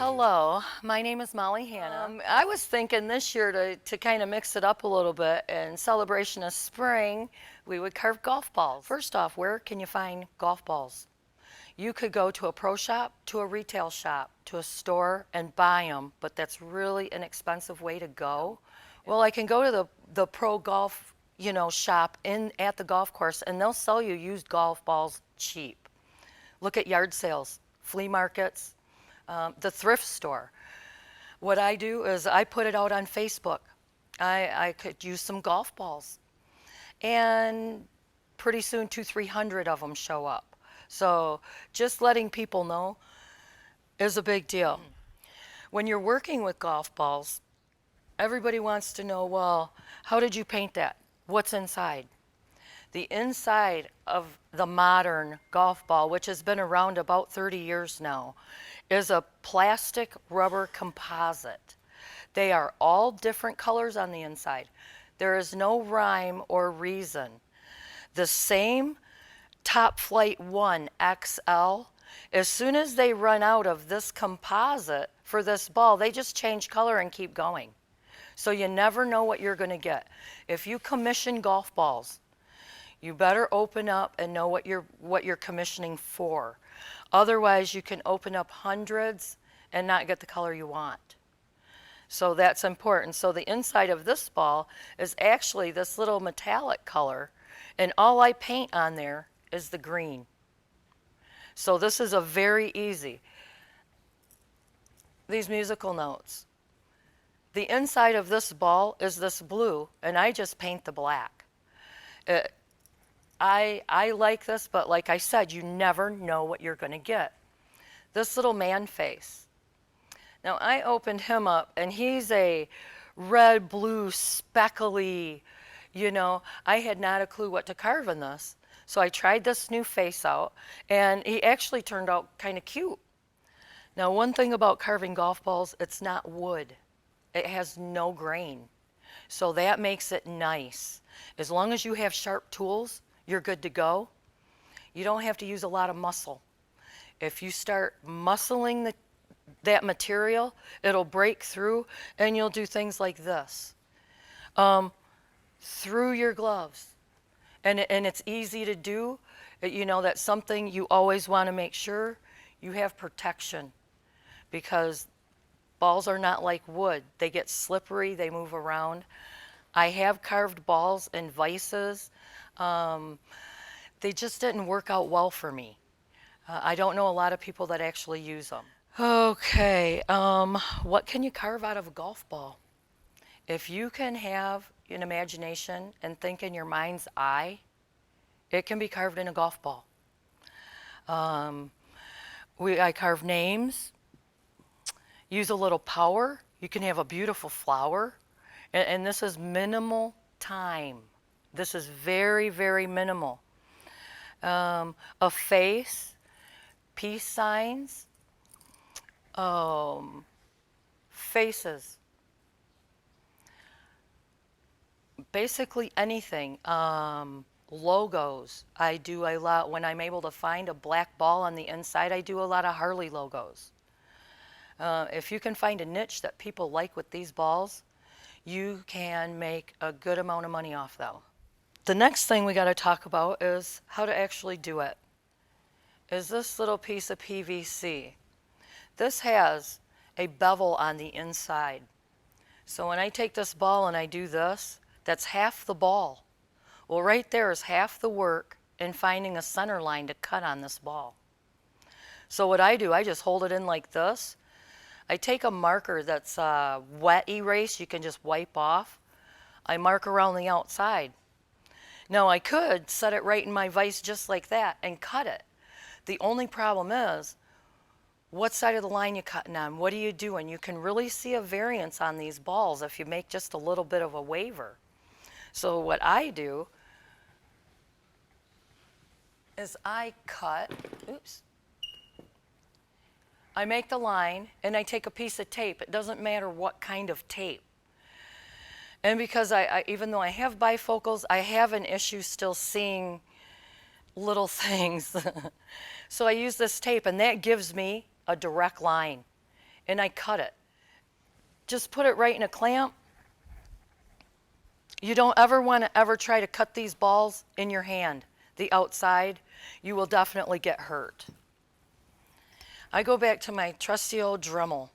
Hello, my name is Molly Hanna. I was thinking this year to kind of mix it up a little bit. In celebration of spring, we would carve golf balls. First off, where can you find golf balls? You could go to a pro shop, to a retail shop, to a store and buy them, but that's really an expensive way to go. Well, I can go to the pro golf, shop at the golf course, and they'll sell you used golf balls cheap. Look at yard sales, flea markets, the thrift store. What I do is I put it out on Facebook. I could use some golf balls, and pretty soon 200-300 of them show up. So just letting people know is a big deal. When you're working with golf balls, everybody wants to know, well, how did you paint that? What's inside? The inside of the modern golf ball, which has been around about 30 years now, is a plastic rubber composite. They are all different colors on the inside. There is no rhyme or reason. The same Top Flight 1 XL, as soon as they run out of this composite for this ball, they just change color and keep going. So you never know what you're going to get. If you commission golf balls, you better open up and know what you're commissioning for. Otherwise, you can open up hundreds and not get the color you want. So that's important. So the inside of this ball is actually this little metallic color, and all I paint on there is the green. So this is a very easy. These musical notes. The inside of this ball is this blue, and I just paint the black. I like this, but like I said, you never know what you're going to get. This little man face. Now I opened him up, and he's a red, blue, speckly, I had not a clue what to carve in this. So I tried this new face out, and he actually turned out kind of cute. Now, one thing about carving golf balls, it's not wood. It has no grain. So that makes it nice. As long as you have sharp tools, you're good to go. You don't have to use a lot of muscle. If you start muscling that material, it'll break through, and you'll do things like this. Through your gloves. And it's easy to do. That's something you always want to make sure you have protection, because balls are not like wood. They get slippery, they move around. I have carved balls in vices. They just didn't work out well for me. I don't know a lot of people that actually use them. Okay, what can you carve out of a golf ball? If you can have an imagination and think in your mind's eye, it can be carved in a golf ball. I carve names, use a little power. You can have a beautiful flower, and this is minimal time. This is very, very minimal. A face, peace signs, faces. Basically anything. Logos. I do a lot. When I'm able to find a black ball on the inside, I do a lot of Harley logos. If you can find a niche that people like with these balls, you can make a good amount of money off them. The next thing we got to talk about is how to actually do it. Is this little piece of PVC. This has a bevel on the inside. So when I take this ball and I do this, that's half the ball. Well, right there is half the work in finding a center line to cut on this ball. So what I do, I just hold it in like this. I take a marker that's wet erase, you can just wipe off. I mark around the outside. Now I could set it right in my vise just like that and cut it. The only problem is, what side of the line you cutting on? What are you doing? You can really see a variance on these balls if you make just a little bit of a waver. So what I do is I cut, I make the line and I take a piece of tape. It doesn't matter what kind of tape. And because I even though I have bifocals, I have an issue still seeing little things. So I use this tape, and that gives me a direct line. and I cut it. Just put it right in a clamp. You don't ever want to ever try to cut these balls in your hand, the outside. You will definitely get hurt. I go back to my trusty old Dremel.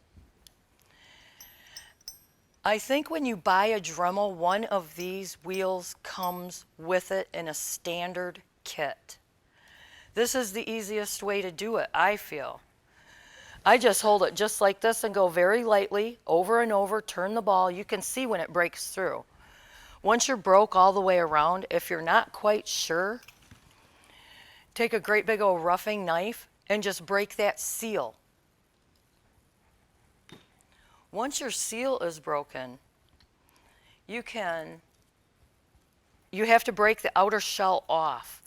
I think when you buy a Dremel, one of these wheels comes with it in a standard kit. This is the easiest way to do it, I feel. I just hold it just like this and go very lightly over and over, turn the ball. You can see when it breaks through. Once you're broke all the way around, if you're not quite sure, take a great big old roughing knife and just break that seal. Once your seal is broken, you have to break the outer shell off.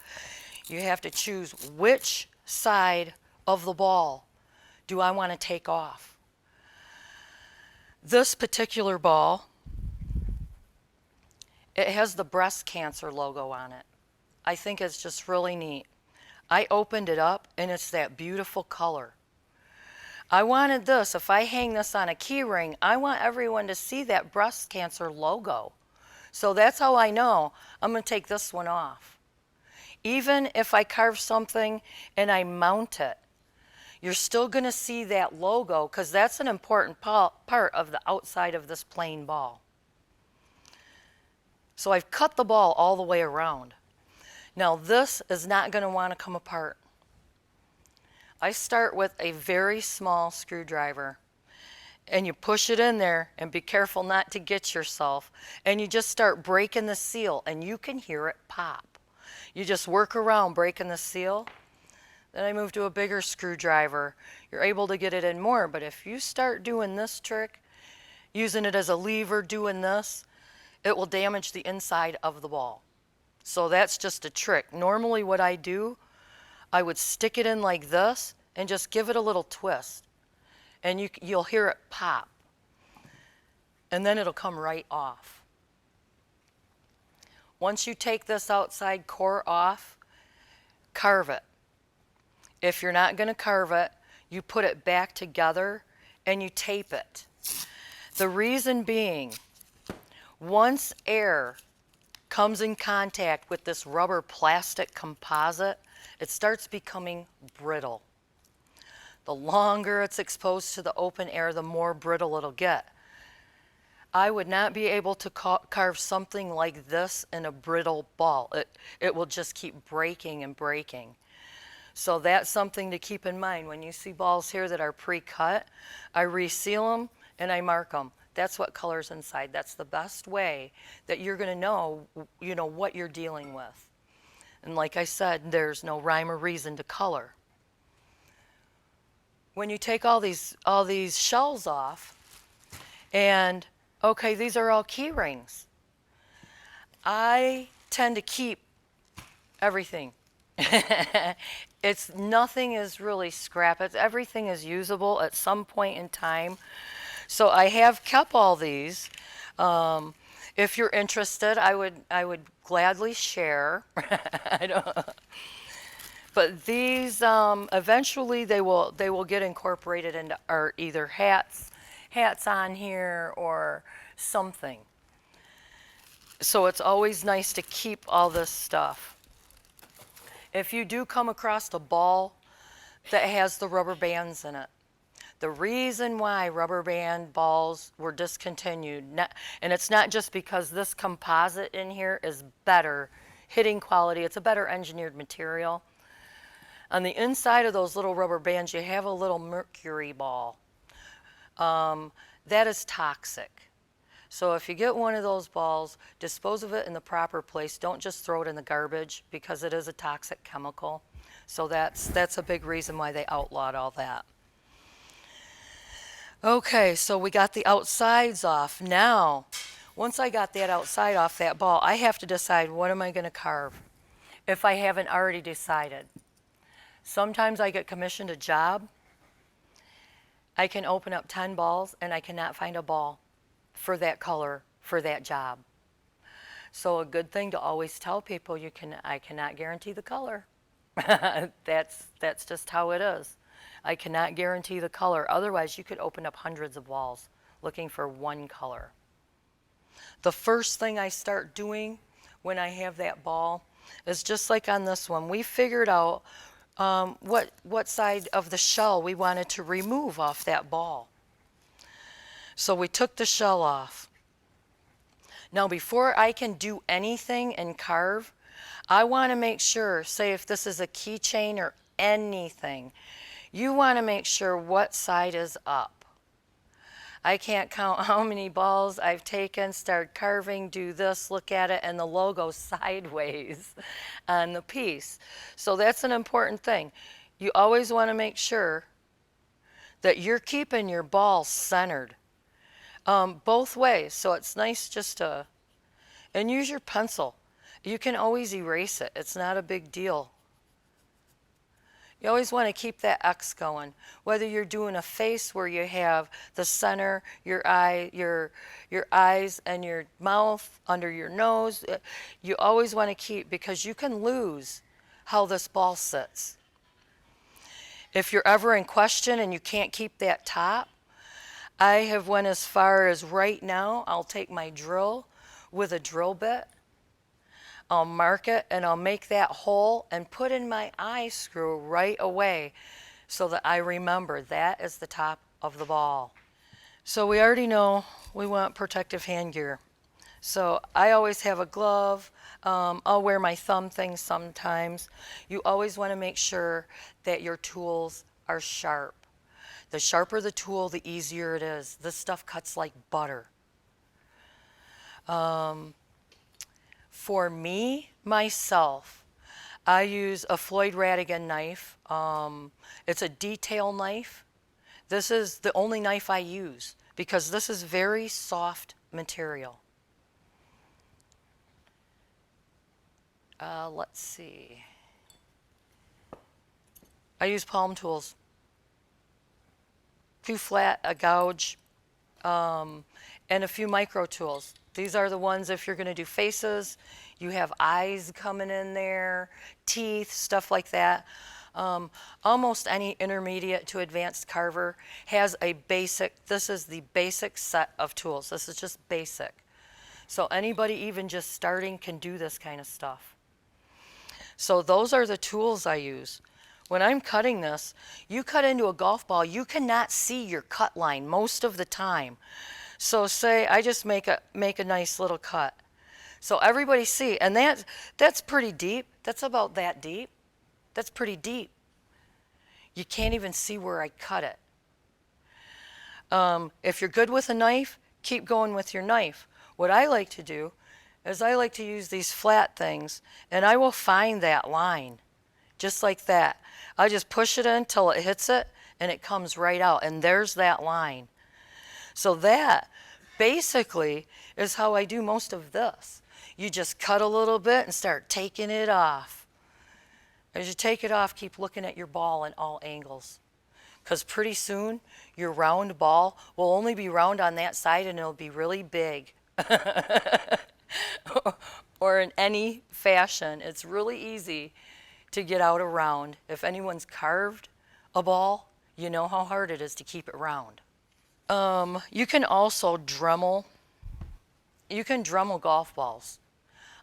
You have to choose which side of the ball do I want to take off. This particular ball, it has the breast cancer logo on it. I think it's just really neat. I opened it up and it's that beautiful color. I wanted this, if I hang this on a key ring, I want everyone to see that breast cancer logo. So that's how I know I'm going to take this one off. Even if I carve something and I mount it, you're still going to see that logo because that's an important part of the outside of this plain ball. So I've cut the ball all the way around. Now this is not going to want to come apart. I start with a very small screwdriver and you push it in there and be careful not to get yourself, and you just start breaking the seal and you can hear it pop. You just work around breaking the seal. Then I move to a bigger screwdriver. You're able to get it in more, but if you start doing this trick, using it as a lever, doing this, it will damage the inside of the ball. So that's just a trick. Normally what I do, I would stick it in like this and just give it a little twist. And you'll hear it pop. And then it'll come right off. Once you take this outside core off, carve it. If you're not going to carve it, you put it back together and you tape it. The reason being, once air comes in contact with this rubber plastic composite, it starts becoming brittle. The longer it's exposed to the open air, the more brittle it'll get. I would not be able to carve something like this in a brittle ball. It will just keep breaking and breaking. So that's something to keep in mind. When you see balls here that are pre-cut, I reseal them and I mark them. That's what color's inside. That's the best way that you're going to know, what you're dealing with. And like I said, there's no rhyme or reason to color. When you take all these shells off, and okay, these are all key rings. I tend to keep everything. Nothing is really scrap. Everything is usable at some point in time. So I have kept all these. If you're interested, I would gladly share. But these eventually they will get incorporated into our either hats on here or something. So it's always nice to keep all this stuff. If you do come across a ball that has the rubber bands in it, the reason why rubber band balls were discontinued, and it's not just because this composite in here is better hitting quality, it's a better engineered material. On the inside of those little rubber bands, you have a little mercury ball. That is toxic. So if you get one of those balls, dispose of it in the proper place. Don't just throw it in the garbage because it is a toxic chemical. So that's a big reason why they outlawed all that. Okay, so we got the outsides off. Now, once I got that outside off that ball, I have to decide what am I going to carve if I haven't already decided. Sometimes I get commissioned a job. I can open up 10 balls and I cannot find a ball for that color for that job. So a good thing to always tell people, I cannot guarantee the color. That's just how it is. I cannot guarantee the color. Otherwise, you could open up hundreds of balls looking for one color. The first thing I start doing when I have that ball is just like on this one. We figured out what side of the shell we wanted to remove off that ball. So we took the shell off. Now before I can do anything and carve, I want to make sure, say if this is a keychain or anything, you want to make sure what side is up. I can't count how many balls I've taken, start carving, do this, look at it, and the logo's sideways on the piece. So that's an important thing. You always want to make sure that you're keeping your ball centered both ways. So it's nice just to, and use your pencil. You can always erase it. It's not a big deal. You always want to keep that X going. Whether you're doing a face where you have the center, your eyes and your mouth under your nose, you always want to keep, because you can lose how this ball sits. If you're ever in question and you can't keep that top, I have went as far as right now, I'll take my drill with a drill bit, I'll mark it, and I'll make that hole and put in my eye screw right away so that I remember that is the top of the ball. So we already know we want protective hand gear. So I always have a glove. I'll wear my thumb thing sometimes. You always want to make sure that your tools are sharp. The sharper the tool, the easier it is. This stuff cuts like butter. For me, myself, I use a Floyd Radigan knife. It's a detail knife. This is the only knife I use because this is very soft material. Let's see. I use palm tools. A few flat, a gouge, and a few micro tools. These are the ones if you're going to do faces, you have eyes coming in there, teeth, stuff like that. Almost any intermediate to advanced carver has a basic, this is the basic set of tools. This is just basic. So anybody even just starting can do this kind of stuff. So those are the tools I use. When I'm cutting this, you cut into a golf ball, you cannot see your cut line most of the time. So say I just make a nice little cut. So everybody see, and that's pretty deep. That's about that deep. That's pretty deep. You can't even see where I cut it. If you're good with a knife, keep going with your knife. What I like to do is I like to use these flat things, and I will find that line, just like that. I just push it in until it hits it, and it comes right out, and there's that line. So that basically is how I do most of this. You just cut a little bit and start taking it off. As you take it off, keep looking at your ball in all angles. Because pretty soon, your round ball will only be round on that side and it'll be really big. Or in any fashion. It's really easy to get out a round. If anyone's carved a ball, you know how hard it is to keep it round. You can also Dremel. You can Dremel golf balls.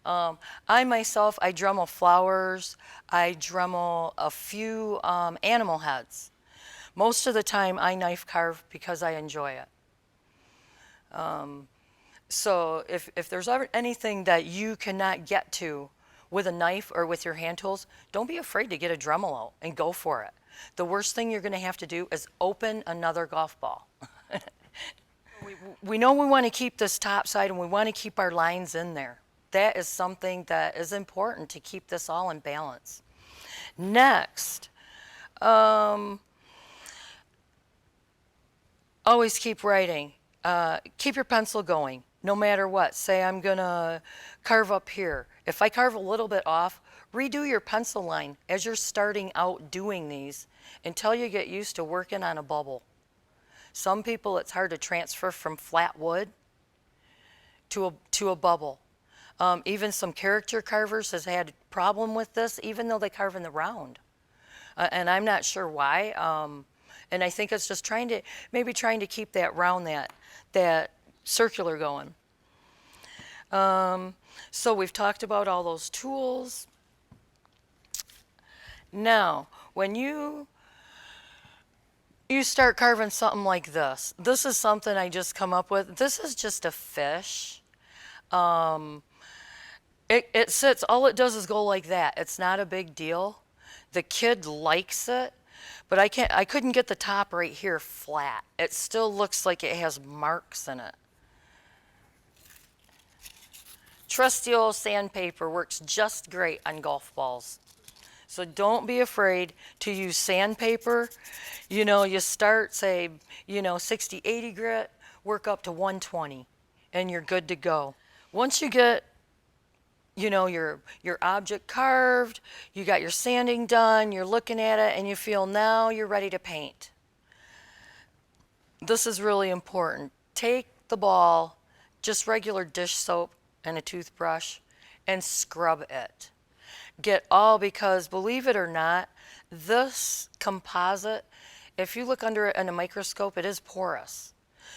I myself, I Dremel flowers. I Dremel a few animal heads. Most of the time I knife carve because I enjoy it. So if there's ever anything that you cannot get to with a knife or with your hand tools, don't be afraid to get a Dremel out and go for it. The worst thing you're going to have to do is open another golf ball. We know we want to keep this top side and we want to keep our lines in there. That is something that is important to keep this all in balance. Next, always keep writing. Keep your pencil going, no matter what. Say I'm going to carve up here. If I carve a little bit off, redo your pencil line as you're starting out doing these until you get used to working on a bubble. Some people, it's hard to transfer from flat wood to a bubble. Even some character carvers has had a problem with this, even though they carve in the round. and I'm not sure why. And I think it's just maybe trying to keep that round, that circular going. So we've talked about all those tools. Now, when you start carving something like this, this is something I just come up with. This is just a fish. It sits, all it does is go like that. It's not a big deal. The kid likes it, but I couldn't get the top right here flat. It still looks like it has marks in it. Trusty old sandpaper works just great on golf balls. So don't be afraid to use sandpaper. You start, say, 60, 80 grit, work up to 120, and you're good to go. Once you get, your object carved, you got your sanding done, you're looking at it, and you feel now you're ready to paint. This is really important. Take the ball, just regular dish soap and a toothbrush, and scrub it. Because believe it or not, this composite, if you look under it in a microscope, it is porous.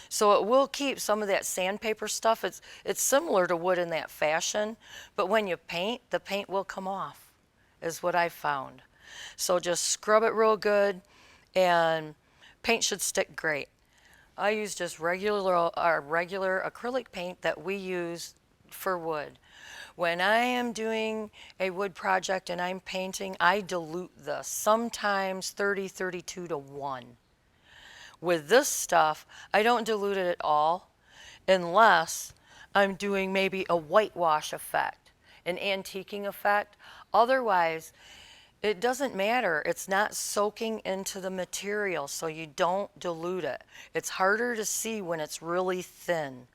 So it will keep some of that sandpaper stuff. It's similar to wood in that fashion, but when you paint, the paint will come off, is what I've found. So just scrub it real good, and paint should stick great. I use just regular acrylic paint that we use for wood. When I am doing a wood project and I'm painting, I dilute this, sometimes 30, 32 to 1. With this stuff, I don't dilute it at all unless I'm doing maybe a whitewash effect, an antiquing effect. Otherwise, it doesn't matter. It's not soaking into the material, so you don't dilute it. It's harder to see when it's really thin.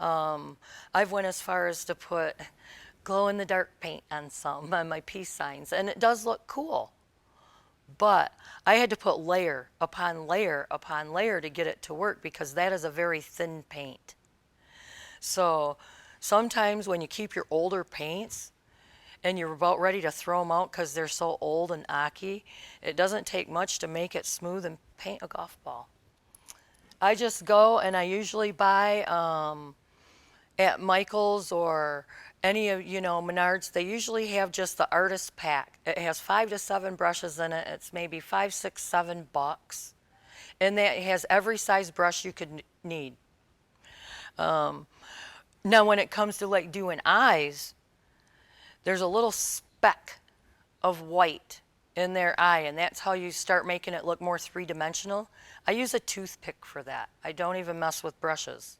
I've went as far as to put glow-in-the-dark paint on my peace signs, and it does look cool. But I had to put layer upon layer upon layer to get it to work, because that is a very thin paint. So sometimes when you keep your older paints and you're about ready to throw them out because they're so old and ocky, it doesn't take much to make it smooth and paint a golf ball. I just go and I usually buy at Michael's or any of, Menards. They usually have just the artist pack. It has 5 to 7 brushes in it. It's maybe $5, $6, $7. And that has every size brush you could need. Now when it comes to like doing eyes, there's a little speck of white in their eye, and that's how you start making it look more three-dimensional. I use a toothpick for that. I don't even mess with brushes.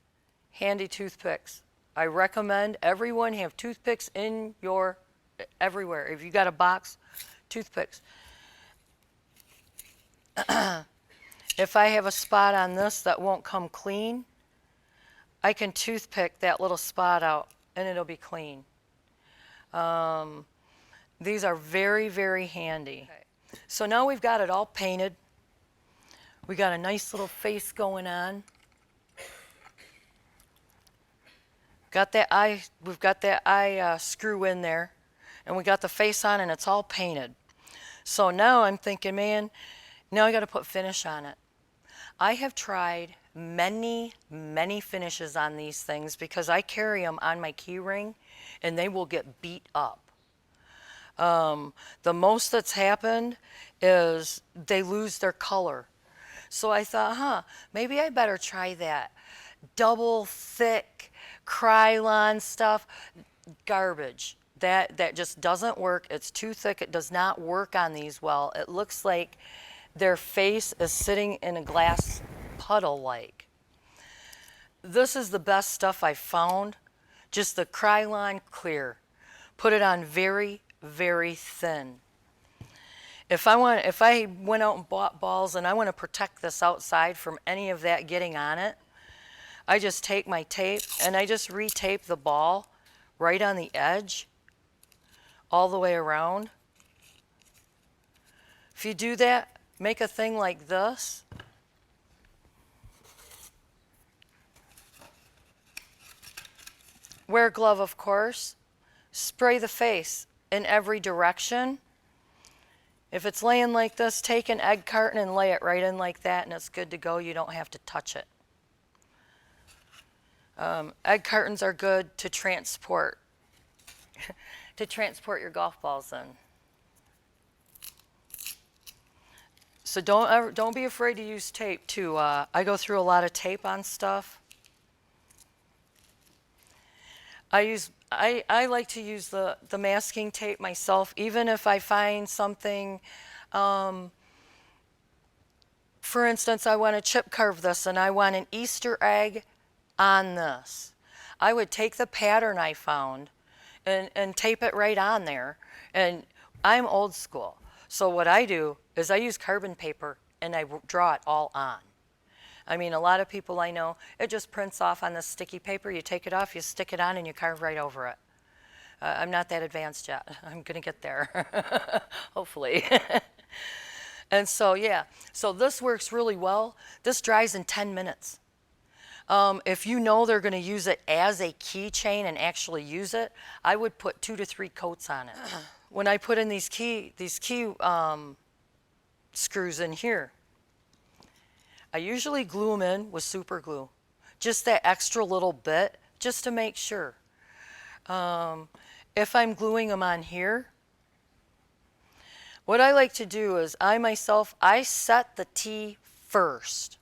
Handy toothpicks. I recommend everyone have toothpicks in everywhere. If you got a box, toothpicks. If I have a spot on this that won't come clean, I can toothpick that little spot out and it'll be clean. These are very, very handy. Okay. So now we've got it all painted. We got a nice little face going on. We've got that eye screw in there, and we got the face on, and it's all painted. So now I'm thinking, man, now I got to put finish on it. I have tried many, many finishes on these things because I carry them on my key ring, and they will get beat up. The most that's happened is they lose their color. So I thought, maybe I better try that. Double thick Krylon stuff, garbage. That just doesn't work. It's too thick. It does not work on these well. It looks like their face is sitting in a glass puddle like. This is the best stuff I found. Just the Krylon clear. Put it on very, very thin. If I went out and bought balls and I want to protect this outside from any of that getting on it, I just take my tape and I just retape the ball right on the edge all the way around. If you do that, make a thing like this. Wear a glove, of course. Spray the face in every direction. If it's laying like this, take an egg carton and lay it right in like that, and it's good to go. You don't have to touch it. Egg cartons are good to transport your golf balls in. So don't be afraid to use tape too. I go through a lot of tape on stuff. I like to use the masking tape myself, even if I find something. For instance, I want to chip carve this and I want an Easter egg on this. I would take the pattern I found and tape it right on there. And I'm old school. So what I do is I use carbon paper and I draw it all on. I mean, a lot of people I know, it just prints off on the sticky paper. You take it off, you stick it on, and you carve right over it. I'm not that advanced yet. I'm going to get there, hopefully. And so, yeah, so this works really well. This dries in 10 minutes. If you know they're going to use it as a keychain and actually use it, I would put 2 to 3 coats on it. When I put in these key screws in here, I usually glue them in with super glue, just that extra little bit, just to make sure. If I'm gluing them on here, what I like to do is I set the tee first.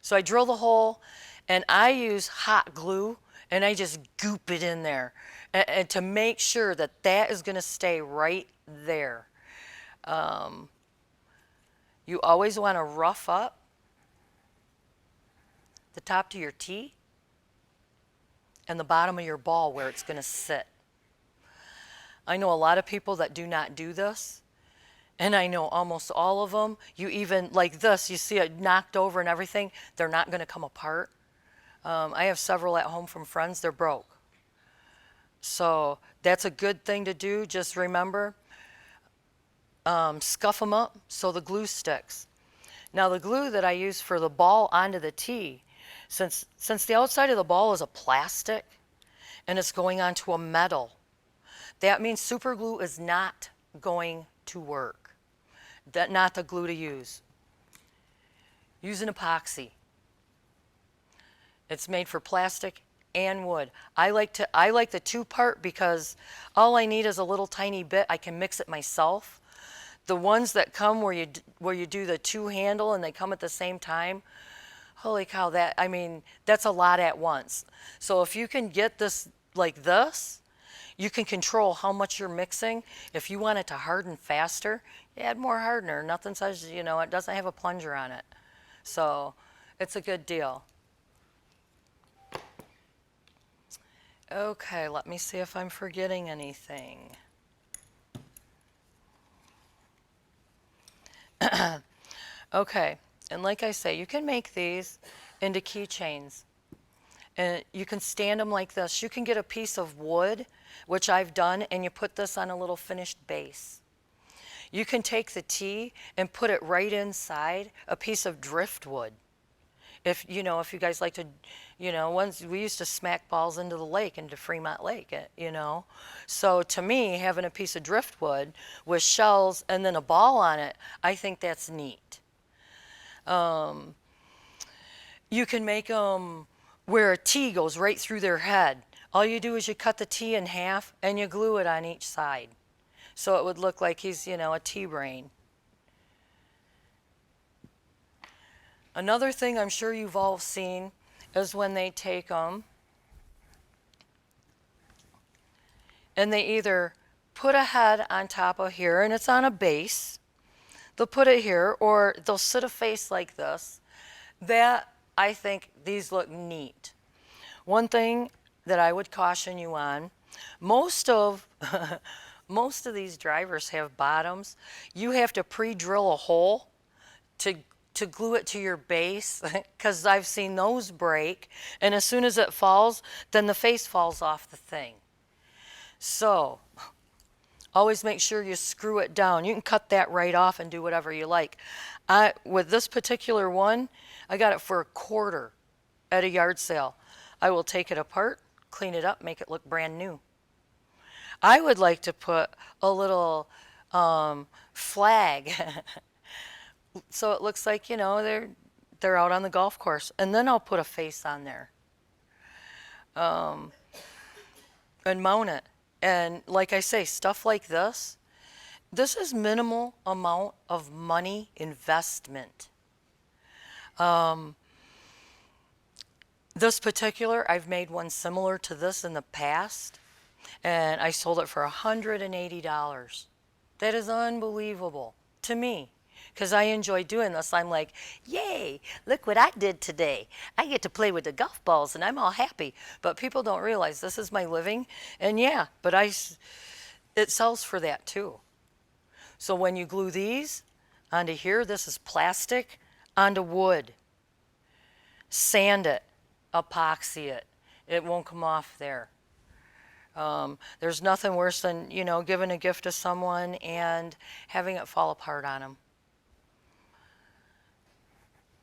So I drill the hole and I use hot glue and I just goop it in there and to make sure that that is going to stay right there. You always want to rough up the top to your tee and the bottom of your ball where it's going to sit. I know a lot of people that do not do this, and I know almost all of them. You even, like this, you see it knocked over and everything, they're not going to come apart. I have several at home from friends, they're broke. So that's a good thing to do. Just remember, scuff them up so the glue sticks. Now the glue that I use for the ball onto the tee, since the outside of the ball is a plastic and it's going onto a metal, that means super glue is not going to work. That's not the glue to use. Use an epoxy. It's made for plastic and wood. I like the 2-part because all I need is a little tiny bit. I can mix it myself. The ones that come where you do the 2 handle and they come at the same time, holy cow, that's a lot at once. So if you can get this like this, you can control how much you're mixing. If you want it to harden faster, you add more hardener. Nothing says, it doesn't have a plunger on it. So it's a good deal. Okay, let me see if I'm forgetting anything. Okay, and like I say, you can make these into keychains. And you can stand them like this. You can get a piece of wood, which I've done, and you put this on a little finished base. You can take the tee and put it right inside a piece of driftwood. If you guys like to, once we used to smack balls into the lake, into Fremont Lake, So to me, having a piece of driftwood with shells and then a ball on it, I think that's neat. You can make them where a tee goes right through their head. All you do is you cut the tee in half and you glue it on each side. So it would look like he's, a T-brain. Another thing I'm sure you've all seen is when they take them and they either put a head on top of here and it's on a base. They'll put it here, or they'll sit a face like this. I think these look neat. One thing that I would caution you on, most of these drivers have bottoms. You have to pre-drill a hole to glue it to your base, because I've seen those break, and as soon as it falls, then the face falls off the thing. So always make sure you screw it down. You can cut that right off and do whatever you like. With this particular one, I got it for $1 at a yard sale. I will take it apart, clean it up, make it look brand new. I would like to put a little flag. So it looks like, you know, they're out on the golf course. And then I'll put a face on there, and mount it. And like I say, stuff like this is minimal amount of money investment. This particular, I've made one similar to this in the past, and I sold it for $180. That is unbelievable to me, because I enjoy doing this. I'm like, yay, look what I did today. I get to play with the golf balls, and I'm all happy. But people don't realize this is my living, and yeah, but it sells for that too. So when you glue these onto here, this is plastic onto wood. Sand it, epoxy it. It won't come off there. There's nothing worse than, you know, giving a gift to someone and having it fall apart on them.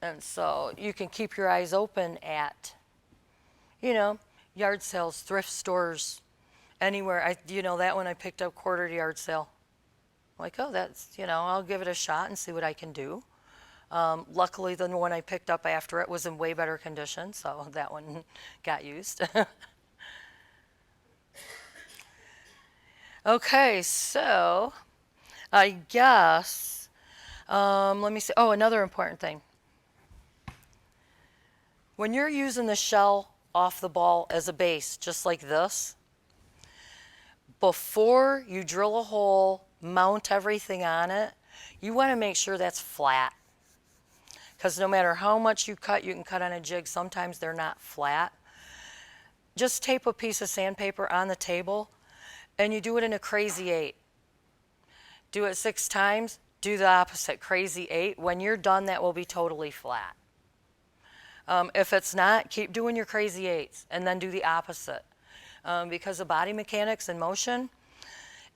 And so you can keep your eyes open at, you know, yard sales, thrift stores, anywhere. You know, that one I picked up quarter yard sale. Like, oh, that's, you know, I'll give it a shot and see what I can do. Luckily, the one I picked up after it was in way better condition, so that one got used. Okay, so I guess, let me see. Oh, another important thing. When you're using the shell off the ball as a base, just like this, before you drill a hole, mount everything on it, you want to make sure that's flat. Because no matter how much you can cut on a jig, sometimes they're not flat. Just tape a piece of sandpaper on the table, and you do it in a crazy 8. Do it 6 times, do the opposite, crazy 8. When you're done, that will be totally flat. If it's not, keep doing your crazy 8s, and then do the opposite. Because of body mechanics and motion,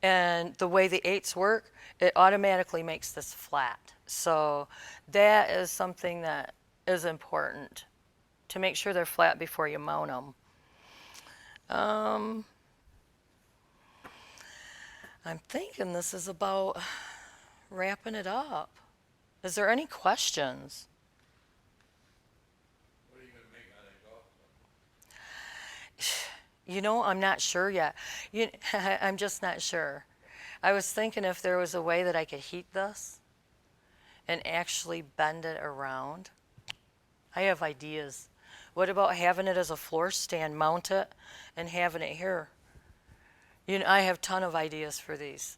and the way the 8s work, it automatically makes this flat. So that is something that is important, to make sure they're flat before you mount them. I'm thinking this is about wrapping it up. Is there any questions? What are you going to make out of that golf club? You know, I'm not sure yet. I'm just not sure. I was thinking if there was a way that I could heat this and actually bend it around. I have ideas. What about having it as a floor stand, mount it, and having it here? You know, I have a ton of ideas for these.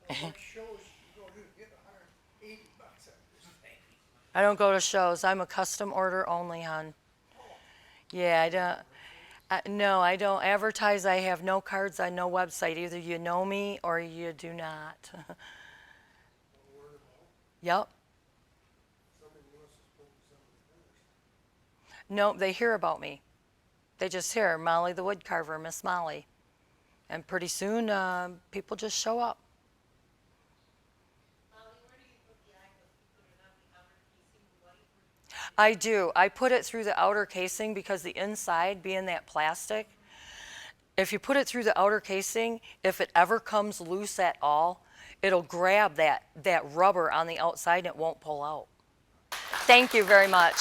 What shows you go to get $180 at this thing? I don't go to shows. I'm a custom order only, hon. Yeah, I don't. No, I don't advertise. I have no cards on no website. Either you know me or you do not. Yep. No, they hear about me. They just hear Molly the wood carver, Miss Molly. And pretty soon, people just show up. Molly, where do you put the eye? You put it on the outer casing, white? I do. I put it through the outer casing because the inside, being that plastic, if you put it through the outer casing, if it ever comes loose at all, it'll grab that rubber on the outside and it won't pull out. Thank you very much.